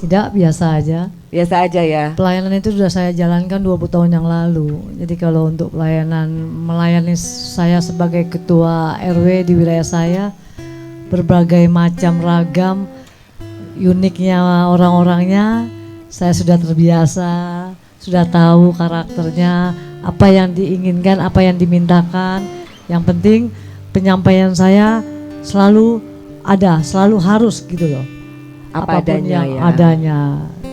Tidak, biasa aja. Biasa aja ya. Pelayanan itu sudah saya jalankan 20 tahun yang lalu. Jadi kalau untuk melayani saya sebagai ketua RW di wilayah saya, berbagai macam ragam, uniknya orang-orangnya, saya sudah terbiasa, sudah tahu karakternya, apa yang diinginkan, apa yang dimintakan. Yang penting penyampaian saya selalu ada, selalu harus gitu loh. Apa apapun adanya yang ya. adanya,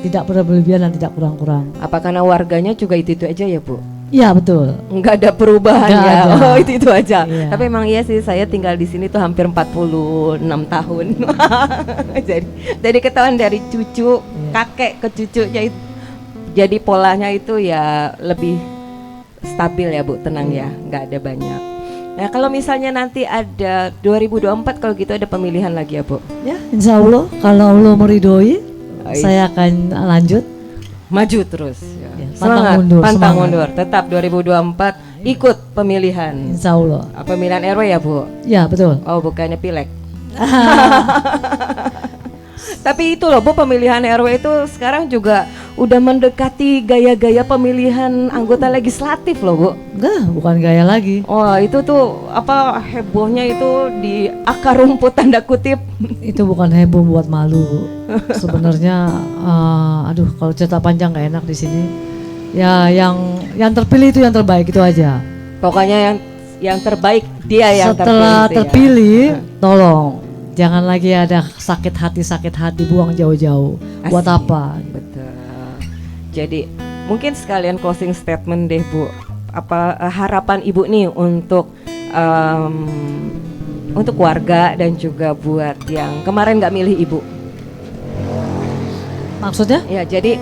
tidak berlebihan dan tidak kurang-kurang. Apa karena warganya juga itu aja ya Bu? Iya betul. Enggak ada perubahan Nggak ya. ada. Oh itu aja. Iya. Tapi emang iya sih, saya tinggal di sini tuh hampir 46 tahun. jadi ketahuan dari cucu, kakek ke cucunya itu. Jadi polanya itu ya lebih stabil ya Bu, tenang ya, nggak ada banyak. Nah kalau misalnya nanti ada 2024 kalau gitu ada pemilihan lagi ya Bu? Ya, insya Allah kalau Allah meridhoi, iya. saya akan lanjut. Maju terus. Ya. Pantang mundur, pantang semangat. mundur. Tetap 2024 ikut pemilihan. Insya Allah. Pemilihan RW ya Bu? Ya betul. Oh bukannya pileg. Tapi itu loh Bu, pemilihan RW itu sekarang juga udah mendekati gaya-gaya pemilihan anggota legislatif loh Bu. Enggak, bukan gaya lagi. Oh itu tuh apa hebohnya itu di akar rumput tanda kutip. Itu bukan heboh buat malu, Bu. Sebenarnya, aduh kalau cerita panjang nggak enak di sini. Ya yang terpilih itu yang terbaik itu aja. Pokoknya yang terbaik dia yang Setelah terpilih. tolong jangan lagi ada sakit hati buang jauh-jauh. Buat Asik. apa? Betul. Jadi mungkin sekalian closing statement deh Bu. Apa harapan Ibu nih untuk warga dan juga buat yang kemarin nggak milih Ibu? Maksudnya? Ya jadi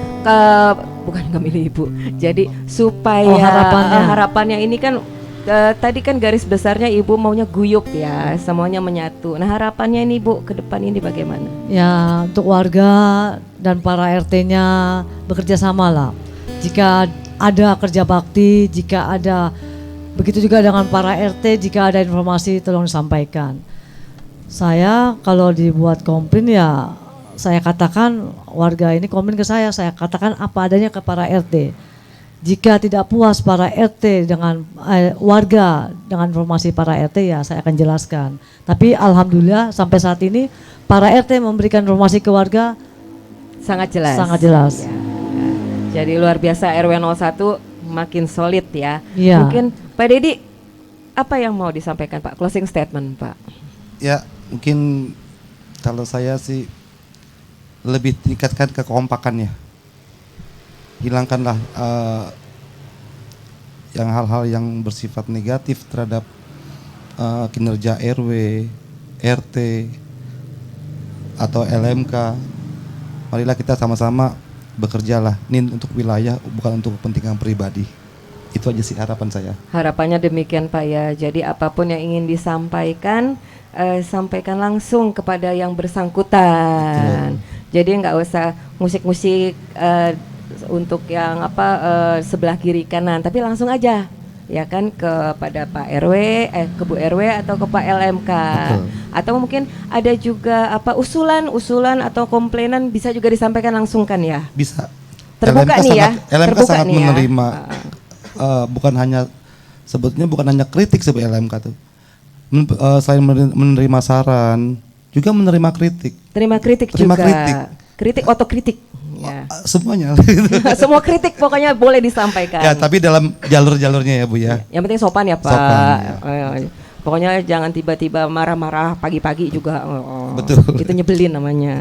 bukan nggak milih Ibu. Jadi supaya harapannya ini kan tadi kan garis besarnya Ibu maunya guyup ya, semuanya menyatu. Nah harapannya ini Bu ke depan ini bagaimana? Ya untuk warga dan para RT-nya bekerja sama lah. Jika ada kerja bakti, jika ada begitu juga dengan para RT, jika ada informasi tolong disampaikan. Saya kalau dibuat komplain ya saya katakan warga ini komplain ke saya katakan apa adanya ke para RT. Jika tidak puas para RT dengan warga dengan informasi para RT ya saya akan jelaskan. Tapi alhamdulillah sampai saat ini para RT memberikan informasi ke warga sangat jelas. Sangat jelas. Ya. Jadi luar biasa RW 01 makin solid ya. Ya. Mungkin Pak Dedi apa yang mau disampaikan Pak? Closing statement Pak. Ya mungkin kalau saya sih lebih tingkatkan kekompakannya. Hilangkanlah yang hal-hal yang bersifat negatif terhadap kinerja RW, RT atau LMK. Marilah kita sama-sama bekerjalah. Ini untuk wilayah bukan untuk kepentingan pribadi. Itu aja sih harapan saya. Harapannya demikian Pak ya. Jadi apapun yang ingin disampaikan sampaikan langsung kepada yang bersangkutan. Betul. Jadi nggak usah musik-musik untuk yang sebelah kiri kanan, tapi langsung aja ya kan kepada Pak RW, ke Bu RW atau ke Pak LMK. Betul. Atau mungkin ada juga usulan atau komplainan bisa juga disampaikan langsung kan ya? Bisa. Terbuka LMK nih ya. LMK Terbuka sangat nih ya. menerima. Bukan hanya sebetulnya bukan hanya kritik sebagai LMK tuh. Selain menerima saran, juga menerima kritik. Terima kritik Terima juga. kritik. Kritik otokritik. Ya. Semuanya. Semua kritik pokoknya boleh disampaikan. Ya, tapi dalam jalur-jalurnya ya Bu ya. Yang penting sopan ya Pak. Sopan, Pokoknya jangan tiba-tiba marah-marah pagi-pagi juga. Betul. Itu nyebelin namanya.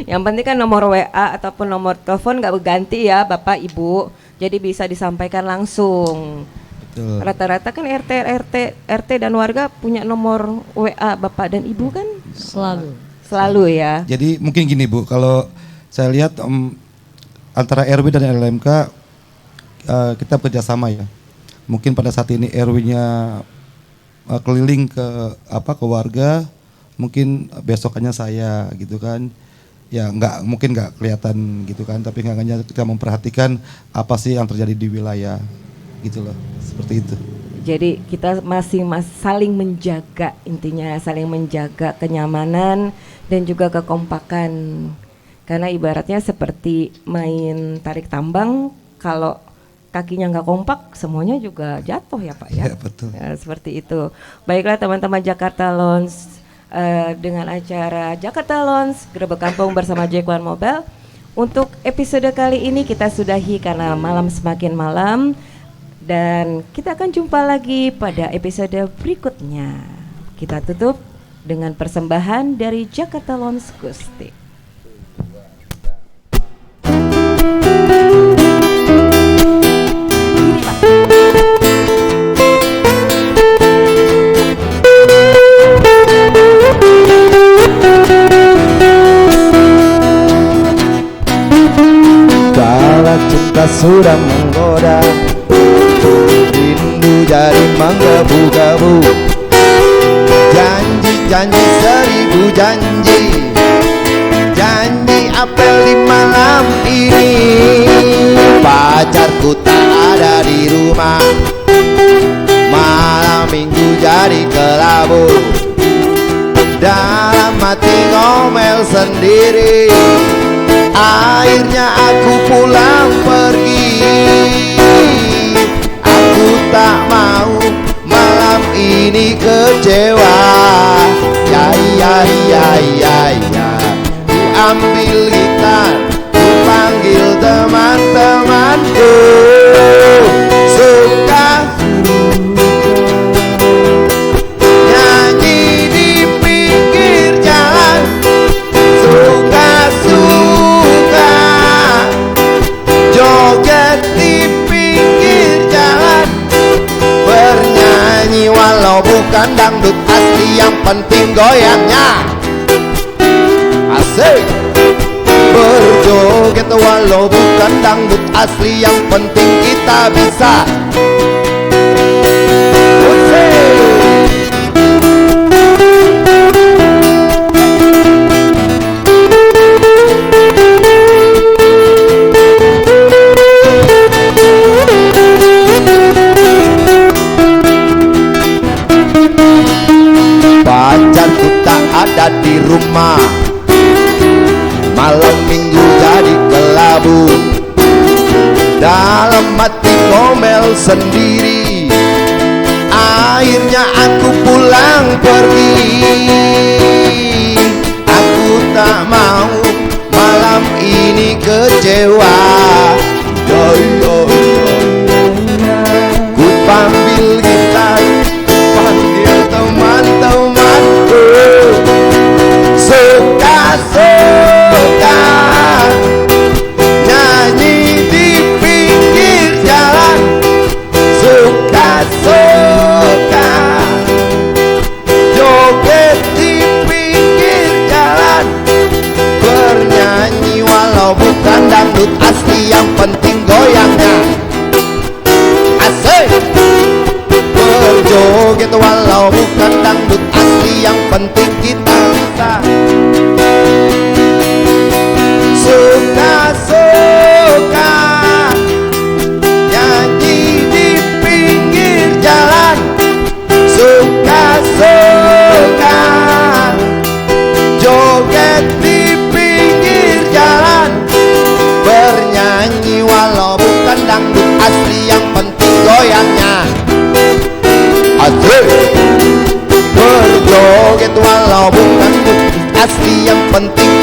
Yang penting kan nomor WA ataupun nomor telepon nggak berganti ya Bapak Ibu. Jadi bisa disampaikan langsung. Betul. Rata-rata kan RT dan warga punya nomor WA Bapak dan Ibu kan? Selalu ya. Jadi mungkin gini Bu, kalau saya lihat antara RW dan LMK kita bekerjasama ya. Mungkin pada saat ini RW-nya keliling ke warga, mungkin besokannya saya gitu kan. Ya mungkin nggak kelihatan gitu kan, tapi hanya kita memperhatikan apa sih yang terjadi di wilayah gitu loh, seperti itu. Jadi kita masih saling menjaga, intinya saling menjaga kenyamanan dan juga kekompakan. Karena ibaratnya seperti main tarik tambang, kalau kakinya nggak kompak semuanya juga jatuh ya Pak ya. Ya betul. Ya, seperti itu. Baiklah teman-teman Jakarta Lounge, dengan acara Jakarta Lounge Gerebek Kampung bersama Jack1 Mobile. Untuk episode kali ini kita sudahi karena malam semakin malam. Dan kita akan jumpa lagi pada episode berikutnya. Kita tutup dengan persembahan dari Jakarta Lounge Gusti. Kala cinta sudah menggoda, rindu jadi menggebu-gebu. Janji-janji seribu janji, janji apel di malam ini. Pacarku tak ada di rumah, malam minggu jadi kelabu. Dalam hati ngomel ngomel sendiri. Akhirnya aku pulang pergi. Aku tak mau malam ini kecewa. Ya ya ya ya ya. Ku ambil gitar, ku panggil teman-temanku. Suka nyanyi di pinggir jalan. Suka-suka joget di pinggir jalan. Bernyanyi walau bukan dangdut asli, yang penting goyangnya asik. Berjoget walau bukan dangdut asli, yang penting kita bisa. Pacarku tak ada di rumah, malam minggu jadi kelabu. Dalam hati ngomel sendiri. Akhirnya aku pulang pergi. Aku tak mau malam ini kecewa. Yo, yo, yo. Ku ambil gitar, panggil teman-temanku. Suka-suka nyanyi di pinggir jalan. Suka-suka joget di pinggir jalan. Bernyanyi walau bukan dangdut asli, yang penting goyangnya asik. Berjoget walau bukan dangdut asli, yang penting kita bisa. Suka-suka nyanyi di pinggir jalan. Suka-suka joget di pinggir jalan. Bernyanyi walau bukan dangdut asli, yang penting goyangnya asik. Berjoget walau bukan dangdut asli, yang penting